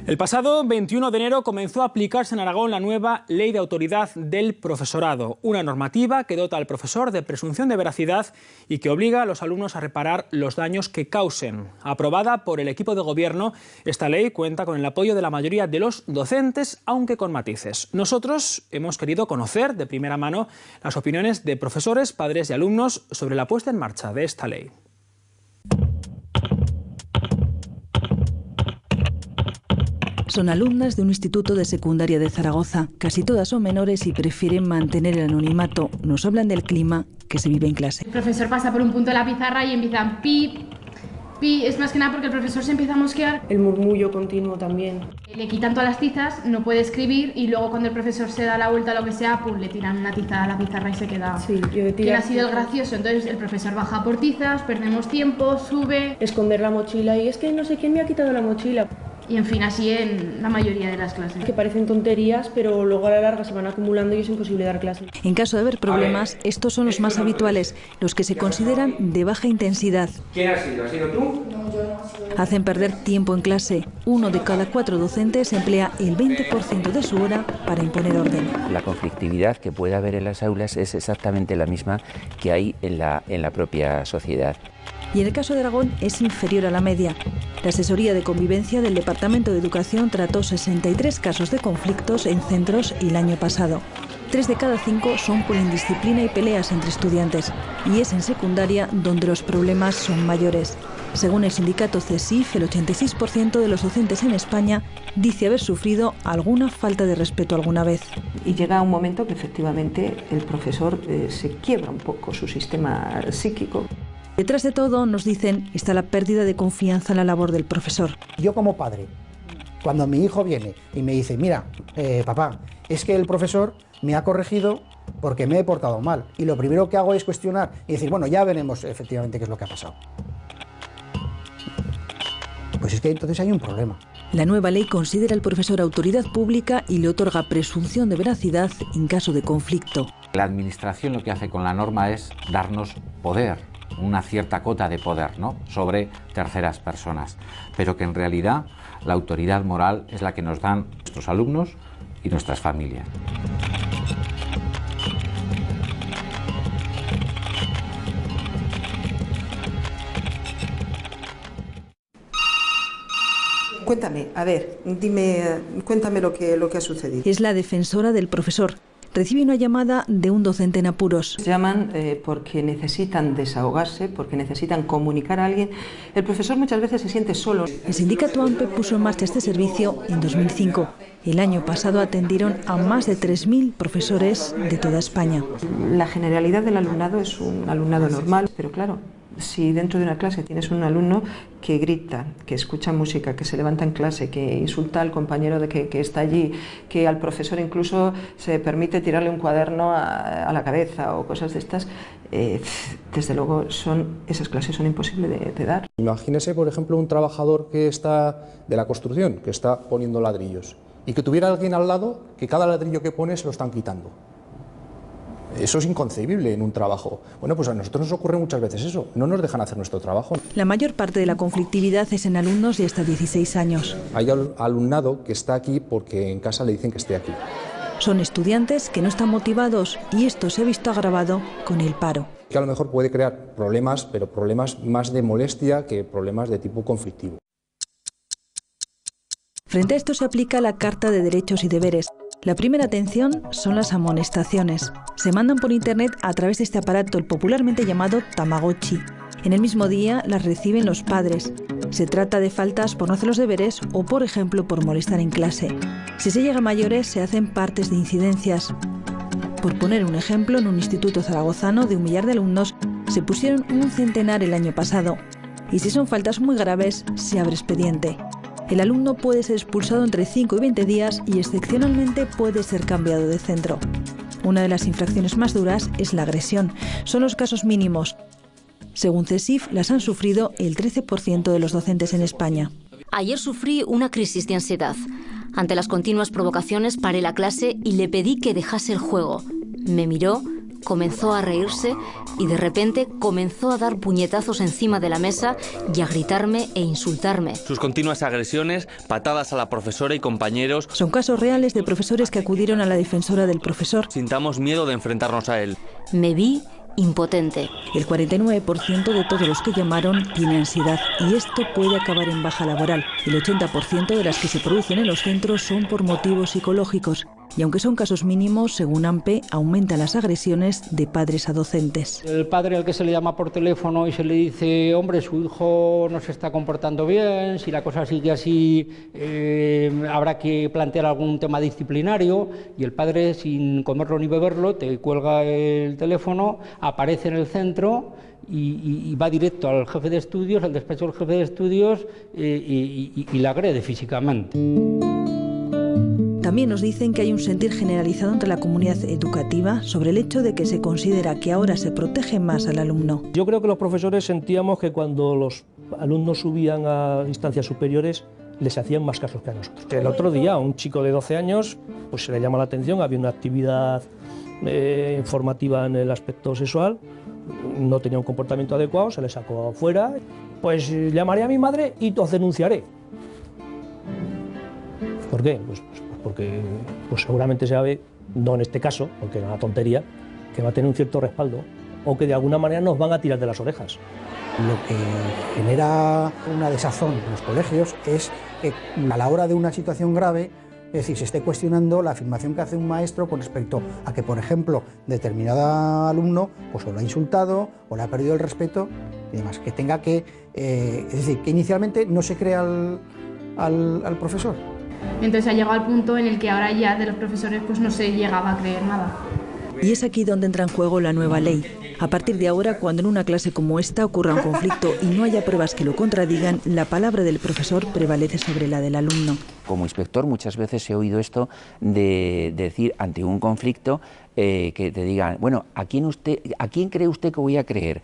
El pasado 21 de enero comenzó a aplicarse en Aragón la nueva Ley de Autoridad del Profesorado, una normativa que dota al profesor de presunción de veracidad y que obliga a los alumnos a reparar los daños que causen. Aprobada por el equipo de gobierno, esta ley cuenta con el apoyo de la mayoría de los docentes, aunque con matices. Nosotros hemos querido conocer de primera mano las opiniones de profesores, padres y alumnos sobre la puesta en marcha de esta ley. Son alumnas de un instituto de secundaria de Zaragoza. Casi todas son menores y prefieren mantener el anonimato. Nos hablan del clima que se vive en clase. El profesor pasa por un punto de la pizarra y empiezan pi, pi. Es más que nada porque el profesor se empieza a mosquear. El murmullo continuo también. Le quitan todas las tizas, no puede escribir y luego cuando el profesor se da la vuelta o lo que sea, pues le tiran una tiza a la pizarra y se queda. Sí, ¿Quién ha sido el gracioso? Entonces el profesor baja por tizas, perdemos tiempo, sube. Esconder la mochila y es que no sé quién me ha quitado la mochila. Y en fin, así en la mayoría de las clases. Que parecen tonterías, pero luego a la larga se van acumulando y es imposible dar clases. En caso de haber problemas, estos son los más habituales, los que se consideran de baja intensidad. ¿Quién ha sido? ¿Has sido tú? No, yo no. Hacen perder tiempo en clase. 1 de cada 4 docentes emplea el 20% de su hora para imponer orden. La conflictividad que puede haber en las aulas es exactamente la misma que hay en la propia sociedad. Y en el caso de Aragón es inferior a la media. La Asesoría de Convivencia del Departamento de Educación trató 63 casos de conflictos en centros el año pasado. 3 de cada 5 son por indisciplina y peleas entre estudiantes. Y es en secundaria donde los problemas son mayores. Según el sindicato CESIF, el 86% de los docentes en España dice haber sufrido alguna falta de respeto alguna vez. Y llega un momento que efectivamente el profesor se quiebra un poco su sistema psíquico. Detrás de todo, nos dicen, está la pérdida de confianza en la labor del profesor. Yo como padre, cuando mi hijo viene y me dice, mira, papá, es que el profesor me ha corregido porque me he portado mal. Y lo primero que hago es cuestionar y decir, bueno, ya veremos efectivamente qué es lo que ha pasado. Pues es que entonces hay un problema. La nueva ley considera al profesor autoridad pública y le otorga presunción de veracidad en caso de conflicto. La administración lo que hace con la norma es darnos poder, una cierta cota de poder, ¿no?, sobre terceras personas, pero que en realidad la autoridad moral es la que nos dan nuestros alumnos y nuestras familias. Cuéntame, a ver, cuéntame lo que ha sucedido. Es la defensora del profesor. Recibe una llamada de un docente en apuros. Llaman porque necesitan desahogarse, porque necesitan comunicar a alguien. El profesor muchas veces se siente solo. El sindicato AMPE puso en marcha este servicio en 2005. El año pasado atendieron a más de 3.000 profesores de toda España. La generalidad del alumnado es un alumnado normal, pero claro, si dentro de una clase tienes un alumno que grita, que escucha música, que se levanta en clase, que insulta al compañero que está allí, que al profesor incluso se permite tirarle un cuaderno a la cabeza o cosas de estas, desde luego esas clases son imposibles de dar. Imagínese, por ejemplo, un trabajador que está de la construcción, que está poniendo ladrillos, y que tuviera alguien al lado que cada ladrillo que pone se lo están quitando. Eso es inconcebible en un trabajo. Bueno, pues a nosotros nos ocurre muchas veces eso, no nos dejan hacer nuestro trabajo. La mayor parte de la conflictividad es en alumnos de hasta 16 años. Hay alumnado que está aquí porque en casa le dicen que esté aquí. Son estudiantes que no están motivados y esto se ha visto agravado con el paro. Que a lo mejor puede crear problemas, pero problemas más de molestia que problemas de tipo conflictivo. Frente a esto se aplica la Carta de Derechos y Deberes. La primera atención son las amonestaciones. Se mandan por internet a través de este aparato, el popularmente llamado Tamagotchi. En el mismo día las reciben los padres. Se trata de faltas por no hacer los deberes o, por ejemplo, por molestar en clase. Si se llega a mayores, se hacen partes de incidencias. Por poner un ejemplo, en un instituto zaragozano de 1 millar de alumnos se pusieron un centenar el año pasado. Y si son faltas muy graves, se abre expediente. El alumno puede ser expulsado entre 5 y 20 días y excepcionalmente puede ser cambiado de centro. Una de las infracciones más duras es la agresión. Son los casos mínimos. Según CESIF, las han sufrido el 13% de los docentes en España. Ayer sufrí una crisis de ansiedad. Ante las continuas provocaciones paré la clase y le pedí que dejase el juego. Me miró comenzó a reírse y de repente comenzó a dar puñetazos encima de la mesa y a gritarme e insultarme. Sus continuas agresiones, patadas a la profesora y compañeros. Son casos reales de profesores que acudieron a la defensora del profesor. Sintamos miedo de enfrentarnos a él. Me vi impotente. El 49% de todos los que llamaron tiene ansiedad y esto puede acabar en baja laboral. El 80% de las que se producen en los centros son por motivos psicológicos. Y aunque son casos mínimos, según AMPE, aumentan las agresiones de padres a docentes. El padre al que se le llama por teléfono y se le dice, hombre, su hijo no se está comportando bien, si la cosa sigue así habrá que plantear algún tema disciplinario, y el padre, sin comerlo ni beberlo, te cuelga el teléfono, aparece en el centro y va directo al jefe de estudios, al despacho del jefe de estudios y la agrede físicamente. También nos dicen que hay un sentir generalizado entre la comunidad educativa sobre el hecho de que se considera que ahora se protege más al alumno. Yo creo que los profesores sentíamos que cuando los alumnos subían a instancias superiores les hacían más casos que a nosotros. El otro día a un chico de 12 años pues se le llama la atención, había una actividad informativa en el aspecto sexual, no tenía un comportamiento adecuado, se le sacó afuera, pues llamaré a mi madre y os denunciaré. ¿Por qué? Pues porque seguramente se sabe, no en este caso, porque era una tontería, que va a tener un cierto respaldo o que de alguna manera nos van a tirar de las orejas. Lo que genera una desazón en los colegios es que a la hora de una situación grave, es decir, se esté cuestionando la afirmación que hace un maestro con respecto a que, por ejemplo, determinado alumno pues o lo ha insultado o le ha perdido el respeto y demás, que tenga que, es decir, que inicialmente no se crea al profesor. Entonces ha llegado al punto en el que ahora ya de los profesores pues no se llegaba a creer nada. Y es aquí donde entra en juego la nueva ley. A partir de ahora, cuando en una clase como esta ocurra un conflicto y no haya pruebas que lo contradigan, la palabra del profesor prevalece sobre la del alumno. Como inspector muchas veces he oído esto de decir ante un conflicto que te digan, bueno, ¿a quién cree usted que voy a creer?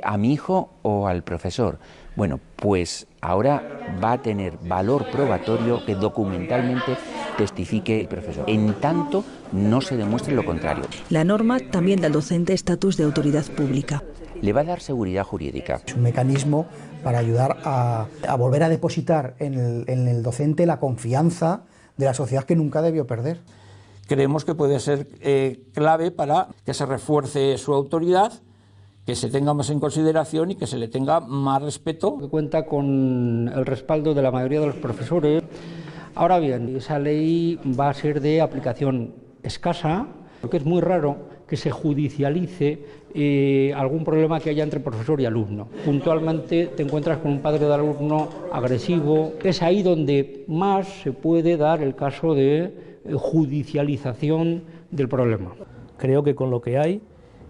¿A mi hijo o al profesor? Bueno, pues ahora va a tener valor probatorio que documentalmente testifique el profesor, en tanto no se demuestre lo contrario. La norma también da al docente estatus de autoridad pública. Le va a dar seguridad jurídica. Es un mecanismo para ayudar a volver a depositar en el docente la confianza de la sociedad que nunca debió perder. Creemos que puede ser clave para que se refuerce su autoridad, que se tenga más en consideración y que se le tenga más respeto. Cuenta con el respaldo de la mayoría de los profesores. Ahora bien, esa ley va a ser de aplicación escasa, porque es muy raro que se judicialice algún problema que haya entre profesor y alumno. Puntualmente te encuentras con un padre de alumno agresivo. Es ahí donde más se puede dar el caso de judicialización del problema. Creo que con lo que hay,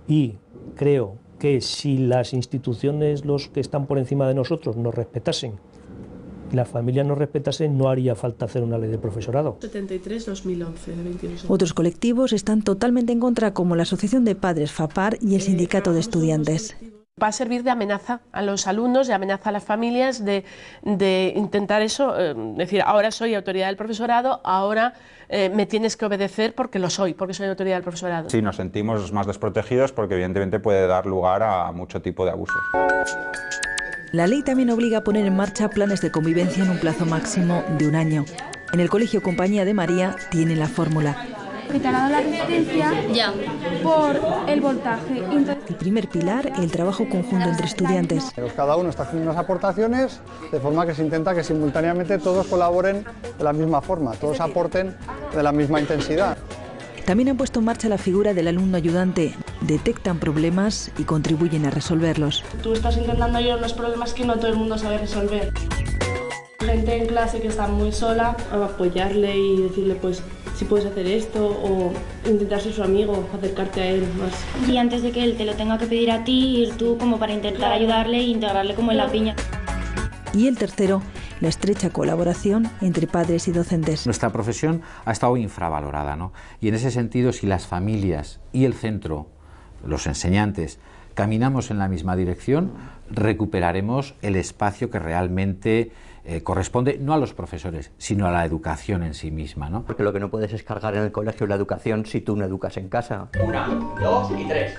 y creo que si las instituciones, los que están por encima de nosotros, nos respetasen, y las familias nos respetasen, no haría falta hacer una ley de profesorado. 73-2011, de 21. Otros colectivos están totalmente en contra, como la Asociación de Padres FAPAR y el Sindicato de Estudiantes. Va a servir de amenaza a los alumnos, de amenaza a las familias, de intentar eso, decir, ahora soy autoridad del profesorado, ahora me tienes que obedecer porque lo soy, porque soy autoridad del profesorado. Sí, nos sentimos más desprotegidos porque evidentemente puede dar lugar a mucho tipo de abusos. La ley también obliga a poner en marcha planes de convivencia en un plazo máximo de 1 año. En el Colegio Compañía de María tiene la fórmula. Que te ha dado la resistencia por el voltaje. El primer pilar, el trabajo conjunto entre estudiantes. Cada uno está haciendo unas aportaciones de forma que se intenta que simultáneamente todos colaboren de la misma forma, todos aporten de la misma intensidad. También han puesto en marcha la figura del alumno ayudante. Detectan problemas y contribuyen a resolverlos. Tú estás intentando ayudar los problemas que no todo el mundo sabe resolver. Gente en clase que está muy sola, apoyarle y decirle pues si puedes hacer esto o intentar ser su amigo, acercarte a él más. Y antes de que él te lo tenga que pedir a ti, ir tú como para intentar ayudarle e integrarle como en la piña. Y el tercero, la estrecha colaboración entre padres y docentes. Nuestra profesión ha estado infravalorada, ¿no? Y en ese sentido, si las familias y el centro, los enseñantes, caminamos en la misma dirección, recuperaremos el espacio que realmente corresponde no a los profesores, sino a la educación en sí misma, ¿no? Porque lo que no puedes es cargar en el colegio la educación si tú no educas en casa. 1, 2 y 3.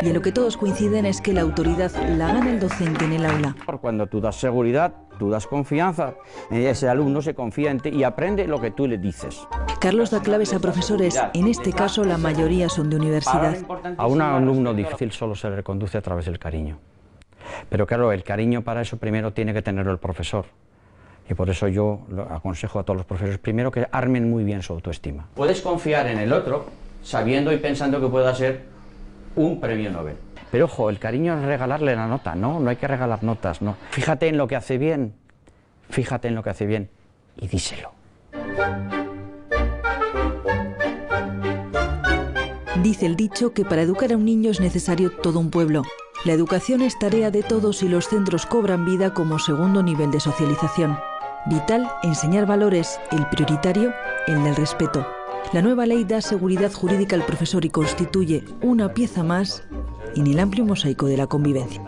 Y en lo que todos coinciden es que la autoridad la gana el docente en el aula. Cuando tú das seguridad, tú das confianza, ese alumno se confía en ti y aprende lo que tú le dices. Carlos da claves a profesores, en este caso la mayoría son de universidad. A un alumno difícil solo se le reconduce a través del cariño. Pero claro, el cariño para eso primero tiene que tenerlo el profesor. Y por eso yo aconsejo a todos los profesores primero que armen muy bien su autoestima. Puedes confiar en el otro sabiendo y pensando que pueda ser un premio Nobel. Pero ojo, el cariño es regalarle la nota, no hay que regalar notas, no. Fíjate en lo que hace bien, fíjate en lo que hace bien y díselo. Dice el dicho que para educar a un niño es necesario todo un pueblo. La educación es tarea de todos y los centros cobran vida como segundo nivel de socialización. Vital enseñar valores, el prioritario, el del respeto. La nueva ley da seguridad jurídica al profesor y constituye una pieza más en el amplio mosaico de la convivencia.